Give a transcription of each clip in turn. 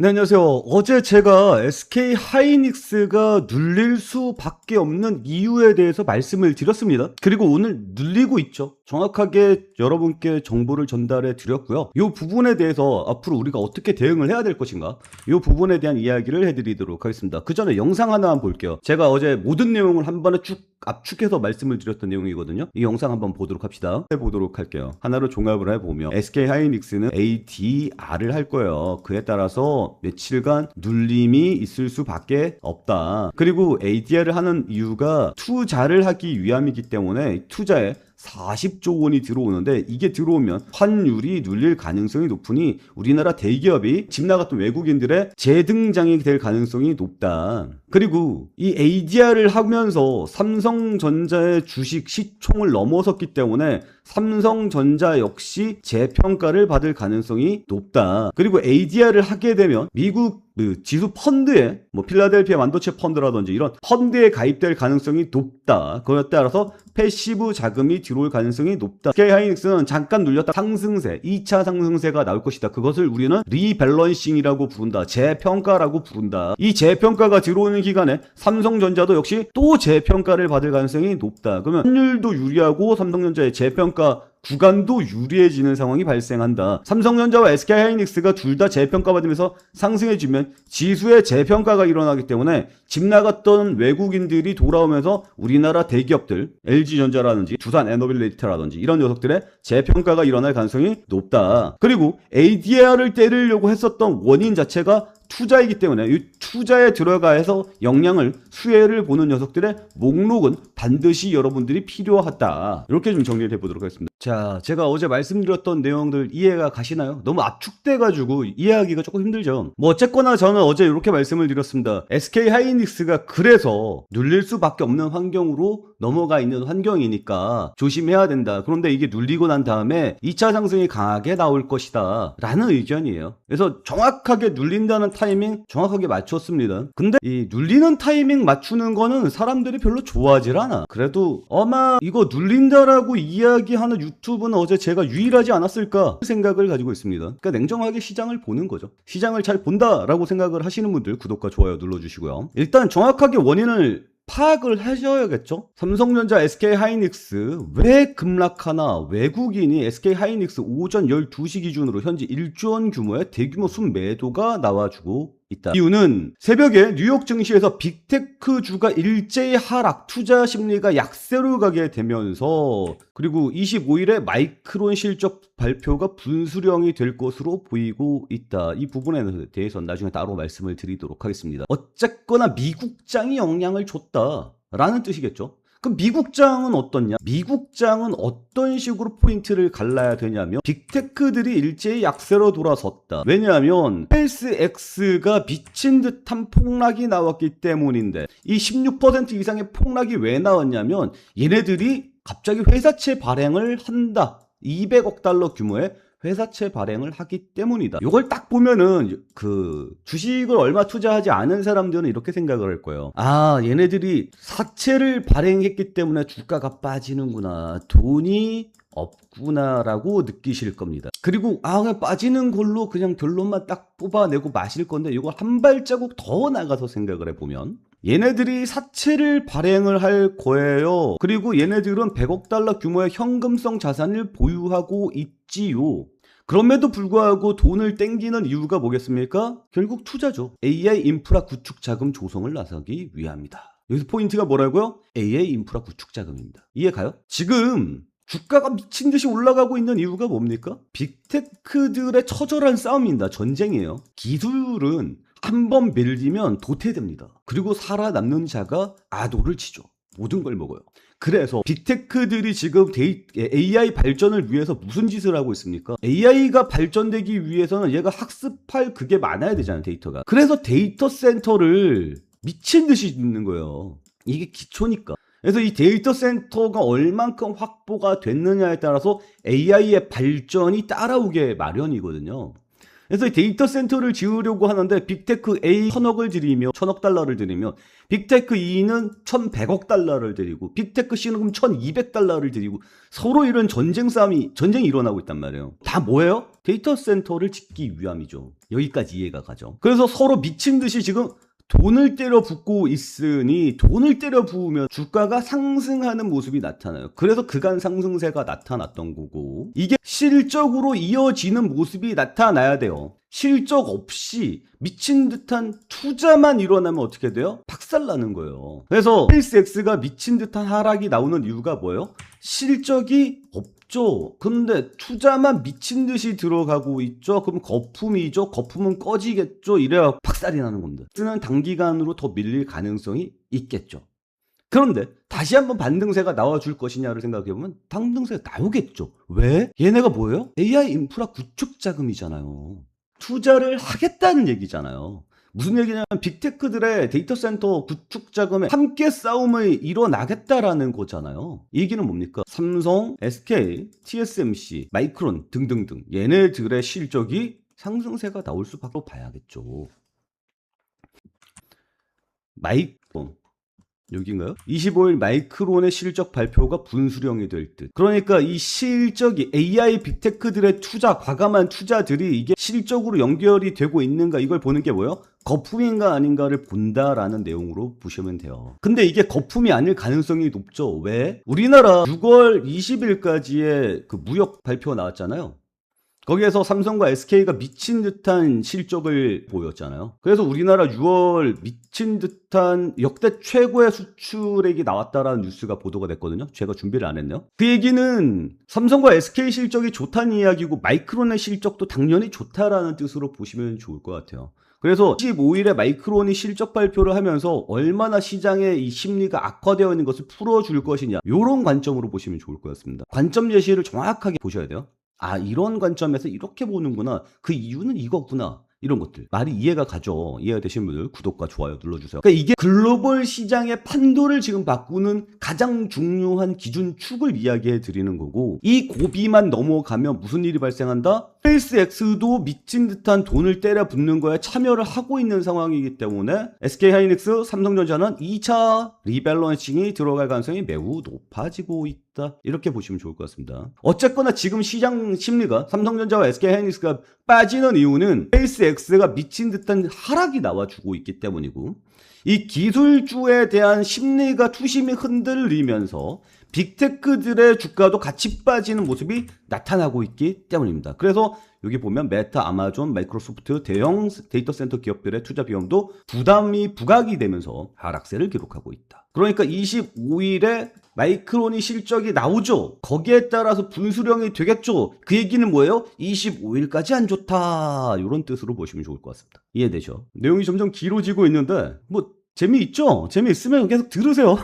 네, 안녕하세요. 어제 제가 SK 하이닉스가 눌릴 수밖에 없는 이유에 대해서 말씀을 드렸습니다. 그리고 오늘 눌리고 있죠. 정확하게 여러분께 정보를 전달해 드렸고요. 이 부분에 대해서 앞으로 우리가 어떻게 대응을 해야 될 것인가, 이 부분에 대한 이야기를 해드리도록 하겠습니다. 그 전에 영상 하나 볼게요. 제가 어제 모든 내용을 한 번에 쭉 압축해서 말씀을 드렸던 내용이거든요. 이 영상 한번 보도록 합시다. 해보도록 할게요. 하나로 종합을 해보면 SK 하이닉스는 ADR을 할 거예요. 그에 따라서 며칠간 눌림이 있을 수밖에 없다. 그리고 ADR을 하는 이유가 투자를 하기 위함이기 때문에 투자에 40조 원이 들어오는데, 이게 들어오면 환율이 눌릴 가능성이 높으니 우리나라 대기업이 집 나갔던 외국인들의 재등장이 될 가능성이 높다. 그리고 이 ADR을 하면서 삼성전자의 주식 시총을 넘어섰기 때문에 삼성전자 역시 재평가를 받을 가능성이 높다. 그리고 ADR을 하게 되면 미국 지수 펀드에 필라델피아 반도체 펀드라든지 이런 펀드에 가입될 가능성이 높다. 그에 따라서 패시브 자금이 들어올 가능성이 높다. SK 하이닉스는 잠깐 눌렸다 상승세, 2차 상승세가 나올 것이다. 그것을 우리는 리밸런싱이라고 부른다. 재평가라고 부른다. 이 재평가가 들어오는 기간에 삼성전자도 역시 또 재평가를 받을 가능성이 높다. 그러면 환율도 유리하고 삼성전자의 재평가 구간도 유리해지는 상황이 발생한다. 삼성전자와 SK 하이닉스가 둘 다 재평가받으면서 상승해지면 지수의 재평가가 일어나기 때문에 집 나갔던 외국인들이 돌아오면서 우리나라 대기업들, LG전자라든지 두산 에너빌리티라든지 이런 녀석들의 재평가가 일어날 가능성이 높다. 그리고 ADR을 때리려고 했었던 원인 자체가 투자이기 때문에 이 투자에 들어가서 영향을 수혜를 보는 녀석들의 목록은 반드시 여러분들이 필요하다. 이렇게 좀 정리를 해보도록 하겠습니다. 자, 제가 어제 말씀드렸던 내용들 이해가 가시나요? 너무 압축돼가지고 이해하기가 조금 힘들죠. 어쨌거나 저는 어제 이렇게 말씀을 드렸습니다. SK 하이닉스가 그래서 눌릴 수밖에 없는 환경으로 넘어가 있는 환경이니까 조심해야 된다. 그런데 이게 눌리고 난 다음에 2차 상승이 강하게 나올 것이다 라는 의견이에요. 그래서 정확하게 눌린다는 타이밍 정확하게 맞췄습니다. 근데 이 눌리는 타이밍 맞추는 거는 사람들이 별로 좋아하질 않아. 그래도 아마 이거 눌린다라고 이야기하는 유튜브는 어제 제가 유일하지 않았을까 생각을 가지고 있습니다. 그러니까 냉정하게 시장을 보는 거죠. 시장을 잘 본다라고 생각을 하시는 분들 구독과 좋아요 눌러주시고요. 일단 정확하게 원인을 파악을 하셔야겠죠. 삼성전자, SK 하이닉스 왜 급락하나? 외국인이 SK 하이닉스 오전 12시 기준으로 현재 1조 원 규모의 대규모 순매도가 나와주고 있다. 이유는 새벽에 뉴욕 증시에서 빅테크주가 일제히 하락, 투자 심리가 약세로 가게 되면서, 그리고 25일에 마이크론 실적 발표가 분수령이 될 것으로 보이고 있다. 이 부분에 대해서는 나중에 따로 말씀을 드리도록 하겠습니다. 어쨌거나 미국장이 영향을 줬다라는 뜻이겠죠. 그럼 미국장은 어떻냐? 미국장은 어떤 식으로 포인트를 갈라야 되냐면, 빅테크들이 일제히 약세로 돌아섰다. 왜냐하면 스페이스X가 미친 듯한 폭락이 나왔기 때문인데, 이 16% 이상의 폭락이 왜 나왔냐면 얘네들이 갑자기 회사채 발행을 한다. 200억 달러 규모의 회사채 발행을 하기 때문이다. 이걸 딱 보면은 주식을 얼마 투자하지 않은 사람들은 이렇게 생각을 할 거예요. 아, 얘네들이 사채를 발행했기 때문에 주가가 빠지는구나, 돈이 없구나라고 느끼실 겁니다. 그리고 그냥 빠지는 걸로 그냥 결론만 딱 뽑아내고 마실 건데, 이걸 한 발자국 더 나가서 생각을 해보면 얘네들이 사채를 발행을 할 거예요. 그리고 얘네들은 100억 달러 규모의 현금성 자산을 보유하고 있지요. 그럼에도 불구하고 돈을 땡기는 이유가 뭐겠습니까? 결국 투자죠. AI 인프라 구축 자금 조성을 나서기 위함이다. 여기서 포인트가 뭐라고요? AI 인프라 구축 자금입니다. 이해 가요? 지금 주가가 미친 듯이 올라가고 있는 이유가 뭡니까? 빅테크들의 처절한 싸움입니다. 전쟁이에요. 기술은 한번 밀리면 도태됩니다. 그리고 살아남는 자가 아도를 치죠. 모든 걸 먹어요. 그래서 빅테크들이 지금 AI 발전을 위해서 무슨 짓을 하고 있습니까? AI가 발전되기 위해서는 얘가 학습할 그게 많아야 되잖아요, 데이터가. 그래서 데이터 센터를 미친 듯이 짓는 거예요. 이게 기초니까. 그래서 이 데이터 센터가 얼만큼 확보가 됐느냐에 따라서 AI의 발전이 따라오게 마련이거든요. 그래서 이 데이터 센터를 지으려고 하는데, 빅테크 A 1000억을 들이며 1000억 달러를 들이며, 빅테크 E는 1100억 달러를 들이고, 빅테크 C는 그럼 1200달러를 들이고, 서로 이런 전쟁이 일어나고 있단 말이에요. 다 뭐예요? 데이터 센터를 짓기 위함이죠. 여기까지 이해가 가죠. 그래서 서로 미친 듯이 지금 돈을 때려 붓고 있으니 돈을 때려 부으면 주가가 상승하는 모습이 나타나요. 그래서 그간 상승세가 나타났던 거고, 이게 실적으로 이어지는 모습이 나타나야 돼요. 실적 없이 미친 듯한 투자만 일어나면 어떻게 돼요? 박살나는 거예요. 그래서 SpaceX가 미친 듯한 하락이 나오는 이유가 뭐예요? 실적이 없죠. 근데 투자만 미친 듯이 들어가고 있죠. 그럼 거품이죠. 거품은 꺼지겠죠. 이래야 박살이 나는 건데, 쓰는 단기간으로 더 밀릴 가능성이 있겠죠. 그런데 다시 한번 반등세가 나와줄 것이냐를 생각해보면 반등세가 나오겠죠. 왜? 얘네가 뭐예요? AI 인프라 구축 자금이잖아요. 투자를 하겠다는 얘기잖아요. 무슨 얘기냐면 빅테크들의 데이터 센터 구축 자금에 함께 싸움을 일어나겠다라는 거잖아요. 이 얘기는 뭡니까? 삼성, SK, TSMC, 마이크론 등등등 얘네들의 실적이 상승세가 나올 수밖에 봐야겠죠. 마이크론 여기인가요? 25일 마이크론의 실적 발표가 분수령이 될 듯. 그러니까 이 실적이 AI 빅테크들의 투자, 과감한 투자들이 이게 실적으로 연결이 되고 있는가, 이걸 보는 게 뭐예요? 거품인가 아닌가를 본다라는 내용으로 보시면 돼요. 근데 이게 거품이 아닐 가능성이 높죠. 왜? 우리나라 6월 20일까지의 그 무역 발표가 나왔잖아요. 거기에서 삼성과 SK가 미친 듯한 실적을 보였잖아요. 그래서 우리나라 6월 미친 듯한 역대 최고의 수출액이 나왔다라는 뉴스가 보도가 됐거든요. 제가 준비를 안 했네요. 그 얘기는 삼성과 SK 실적이 좋다는 이야기고 마이크론의 실적도 당연히 좋다라는 뜻으로 보시면 좋을 것 같아요. 그래서 15일에 마이크론이 실적 발표를 하면서 얼마나 시장의 이 심리가 악화되어 있는 것을 풀어줄 것이냐, 이런 관점으로 보시면 좋을 것 같습니다. 관점 제시를 정확하게 보셔야 돼요. 아, 이런 관점에서 이렇게 보는구나. 그 이유는 이거구나. 이런 것들. 말이 이해가 가죠. 이해가 되시는 분들 구독과 좋아요 눌러주세요. 그러니까 이게 글로벌 시장의 판도를 지금 바꾸는 가장 중요한 기준축을 이야기해 드리는 거고, 이 고비만 넘어가면 무슨 일이 발생한다? SpaceX도 미친 듯한 돈을 때려 붓는 거에 참여를 하고 있는 상황이기 때문에 SK하이닉스, 삼성전자는 2차 리밸런싱이 들어갈 가능성이 매우 높아지고 있다. 이렇게 보시면 좋을 것 같습니다. 어쨌거나 지금 시장 심리가 삼성전자와 SK하이닉스가 빠지는 이유는 SpaceX가 미친 듯한 하락이 나와주고 있기 때문이고, 이 기술주에 대한 심리가 투심이 흔들리면서 빅테크들의 주가도 같이 빠지는 모습이 나타나고 있기 때문입니다. 그래서 여기 보면 메타, 아마존, 마이크로소프트 대형 데이터 센터 기업들의 투자 비용도 부담이 부각이 되면서 하락세를 기록하고 있다. 그러니까 25일에 마이크론이 실적이 나오죠. 거기에 따라서 분수령이 되겠죠. 그 얘기는 뭐예요? 25일까지 안 좋다. 이런 뜻으로 보시면 좋을 것 같습니다. 이해되죠? 내용이 점점 길어지고 있는데 뭐 재미있죠? 재미있으면 계속 들으세요.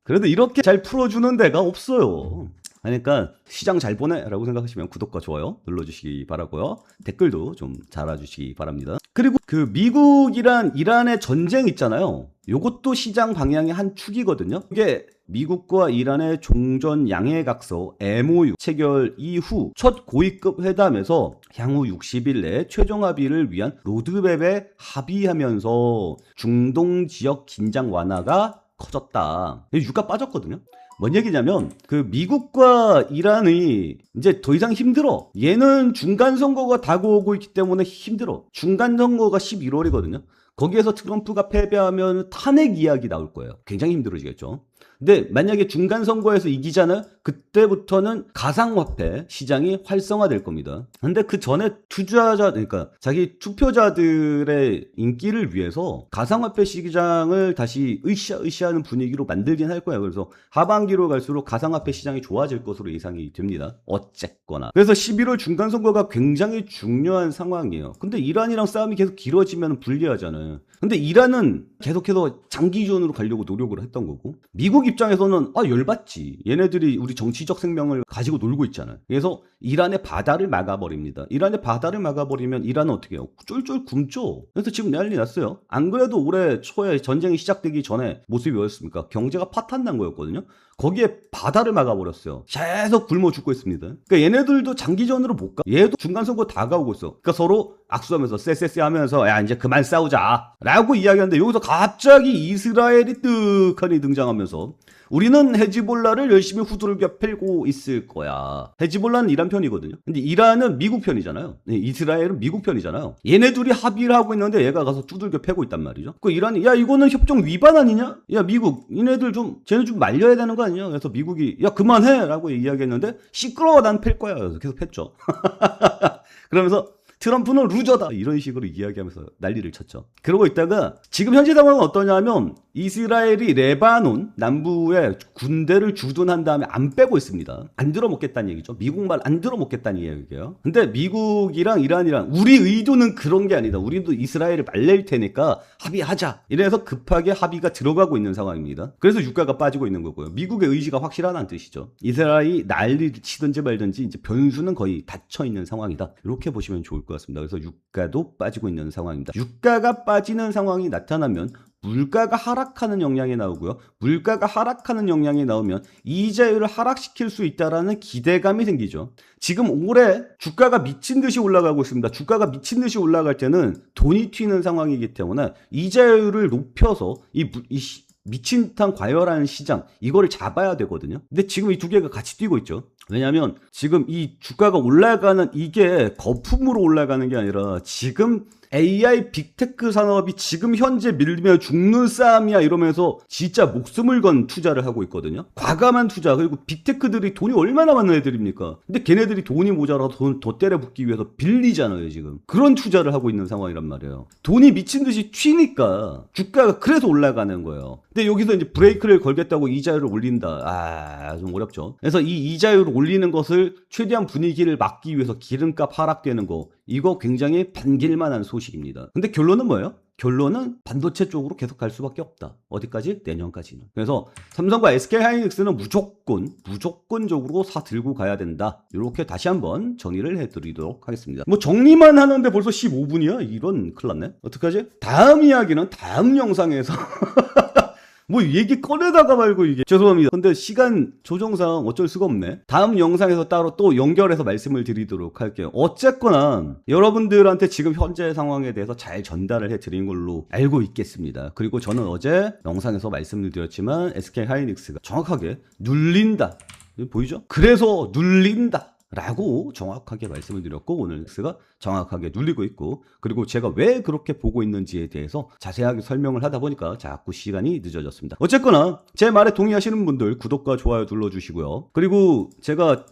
그래도 이렇게 잘 풀어주는 데가 없어요. 그러니까 시장 잘 보내 라고 생각하시면 구독과 좋아요 눌러주시기 바라고요. 댓글도 좀 달아주시기 바랍니다. 그리고 그 미국이란 이란의 전쟁 있잖아요. 요것도 시장 방향의 한 축이거든요. 이게 미국과 이란의 종전 양해각서 MOU 체결 이후 첫 고위급 회담에서 향후 60일 내에 최종 합의를 위한 로드맵에 합의하면서 중동 지역 긴장 완화가 커졌다. 유가 빠졌거든요. 뭔 얘기냐면 그 미국과 이란이 이제 더 이상 힘들어. 얘는 중간 선거가 다가오고 있기 때문에 힘들어. 중간 선거가 11월이거든요. 거기에서 트럼프가 패배하면 탄핵 이야기 나올 거예요. 굉장히 힘들어지겠죠. 근데 만약에 중간 선거에서 이기잖아요. 그때부터는 가상화폐 시장이 활성화될 겁니다. 근데 그 전에 투자자, 그러니까 자기 투표자들의 인기를 위해서 가상화폐 시장을 다시 으쌰으쌰하는 분위기로 만들긴 할 거예요. 그래서 하반기로 갈수록 가상화폐 시장이 좋아질 것으로 예상이 됩니다. 어쨌거나. 그래서 11월 중간 선거가 굉장히 중요한 상황이에요. 근데 이란이랑 싸움이 계속 길어지면 불리하잖아요. 근데 이란은 계속해서 장기전으로 가려고 노력을 했던 거고, 미국 입장에서는 열받지. 얘네들이 우리 정치적 생명을 가지고 놀고 있잖아요. 그래서 이란의 바다를 막아버립니다. 이란의 바다를 막아버리면 이란은 어떻게 해요? 쫄쫄 굶죠. 그래서 지금 난리 났어요. 안 그래도 올해 초에 전쟁이 시작되기 전에 모습이 뭐였습니까? 경제가 파탄난 거였거든요. 거기에 바다를 막아버렸어요. 계속 굶어 죽고 있습니다. 그러니까 얘네들도 장기전으로 못 가. 얘도 중간선거 다가오고 있어. 그러니까 서로 악수하면서 쎄쎄쎄 하면서 야 이제 그만 싸우자 라고 이야기하는데 여기서 갑자기 이스라엘이 뜨하니 등장하면서 우리는 헤즈볼라를 열심히 후두들겨 패고 있을 거야. 헤즈볼라는 이란 편이거든요. 근데 이란은 미국 편이잖아요. 이스라엘은 미국 편이잖아요. 얘네 둘이 합의를 하고 있는데 얘가 가서 두들겨 패고 있단 말이죠. 그 이란이 야 이거는 협정 위반 아니냐? 야 미국 얘네들 좀 쟤네 좀 말려야 되는 거 아니냐? 그래서 미국이 야 그만해 라고 이야기했는데 시끄러워 난 팰 거야. 그래서 계속 팼죠. 그러면서 트럼프는 루저다 이런 식으로 이야기하면서 난리를 쳤죠. 그러고 있다가 지금 현재 상황은 어떠냐면 이스라엘이 레바논 남부에 군대를 주둔한 다음에 안 빼고 있습니다. 안 들어먹겠다는 얘기죠. 미국 말 안 들어먹겠다는 얘기예요. 근데 미국이랑 이란이랑 우리 의도는 그런 게 아니다. 우리도 이스라엘을 말릴 테니까 합의하자. 이래서 급하게 합의가 들어가고 있는 상황입니다. 그래서 유가가 빠지고 있는 거고요. 미국의 의지가 확실하다는 뜻이죠. 이스라엘이 난리를 치든지 말든지 이제 변수는 거의 닫혀 있는 상황이다. 이렇게 보시면 좋을 것 같습니다. 그래서 유가도 빠지고 있는 상황입니다. 유가가 빠지는 상황이 나타나면 물가가 하락하는 영향이 나오고요. 물가가 하락하는 영향이 나오면 이자율을 하락시킬 수 있다라는 기대감이 생기죠. 지금 올해 주가가 미친 듯이 올라가고 있습니다. 주가가 미친 듯이 올라갈 때는 돈이 튀는 상황이기 때문에 이자율을 높여서 미친 듯한 과열하는 시장 이거를 잡아야 되거든요. 근데 지금 이 두 개가 같이 뛰고 있죠. 왜냐하면 지금 이 주가가 올라가는 이게 거품으로 올라가는 게 아니라 지금 AI 빅테크 산업이 지금 현재 밀리면 죽는 싸움이야 이러면서 진짜 목숨을 건 투자를 하고 있거든요. 과감한 투자. 그리고 빅테크들이 돈이 얼마나 많은 애들입니까? 근데 걔네들이 돈이 모자라서 돈 더 때려붓기 위해서 빌리잖아요 지금. 그런 투자를 하고 있는 상황이란 말이에요. 돈이 미친 듯이 튀니까 주가가 그래서 올라가는 거예요. 근데 여기서 이제 브레이크를 걸겠다고 이자율을 올린다. 좀 어렵죠. 그래서 이 이자율을 올리는 것을 최대한 분위기를 막기 위해서 기름값 하락되는 거 이거 굉장히 반길만한 소식입니다. 근데 결론은 뭐예요? 결론은 반도체 쪽으로 계속 갈 수밖에 없다. 어디까지? 내년까지는. 그래서 삼성과 SK하이닉스는 무조건적으로 사 들고 가야 된다. 이렇게 다시 한번 정리를 해드리도록 하겠습니다. 뭐 정리만 하는데 벌써 15분이야? 이런 큰일 났네. 어떡하지? 다음 이야기는 다음 영상에서 뭐 얘기 꺼내다가 말고 이게 죄송합니다. 근데 시간 조정상 어쩔 수가 없네. 다음 영상에서 따로 또 연결해서 말씀을 드리도록 할게요. 어쨌거나 여러분들한테 지금 현재 상황에 대해서 잘 전달을 해드린 걸로 알고 있겠습니다. 그리고 저는 어제 영상에서 말씀을 드렸지만 SK하이닉스가 정확하게 눌린다. 보이죠? 그래서 눌린다 라고 정확하게 말씀을 드렸고 오늘 넥스가 정확하게 눌리고 있고 그리고 제가 왜 그렇게 보고 있는지에 대해서 자세하게 설명을 하다 보니까 자꾸 시간이 늦어졌습니다. 어쨌거나 제 말에 동의하시는 분들 구독과 좋아요 눌러주시고요. 그리고 제가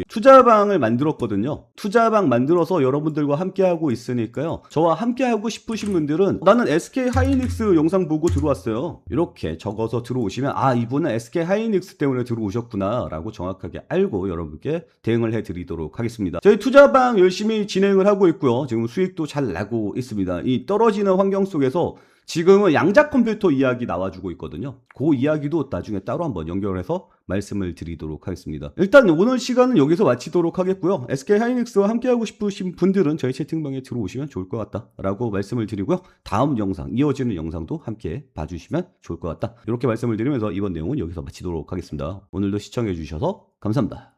투자방을 만들었거든요. 투자방 만들어서 여러분들과 함께하고 있으니까요. 저와 함께하고 싶으신 분들은 나는 SK하이닉스 영상 보고 들어왔어요. 이렇게 적어서 들어오시면 아 이분은 SK하이닉스 때문에 들어오셨구나 라고 정확하게 알고 여러분께 대응을 해드리도록 하겠습니다. 저희 투자방 열심히 진행을 하고 있고요. 지금 수익도 잘 나고 있습니다. 이 떨어지는 환경 속에서 지금은 양자 컴퓨터 이야기 나와주고 있거든요. 그 이야기도 나중에 따로 한번 연결해서 말씀을 드리도록 하겠습니다. 일단 오늘 시간은 여기서 마치도록 하겠고요. SK하이닉스와 함께하고 싶으신 분들은 저희 채팅방에 들어오시면 좋을 것 같다 라고 말씀을 드리고요. 다음 영상, 이어지는 영상도 함께 봐주시면 좋을 것 같다. 이렇게 말씀을 드리면서 이번 내용은 여기서 마치도록 하겠습니다. 오늘도 시청해 주셔서 감사합니다.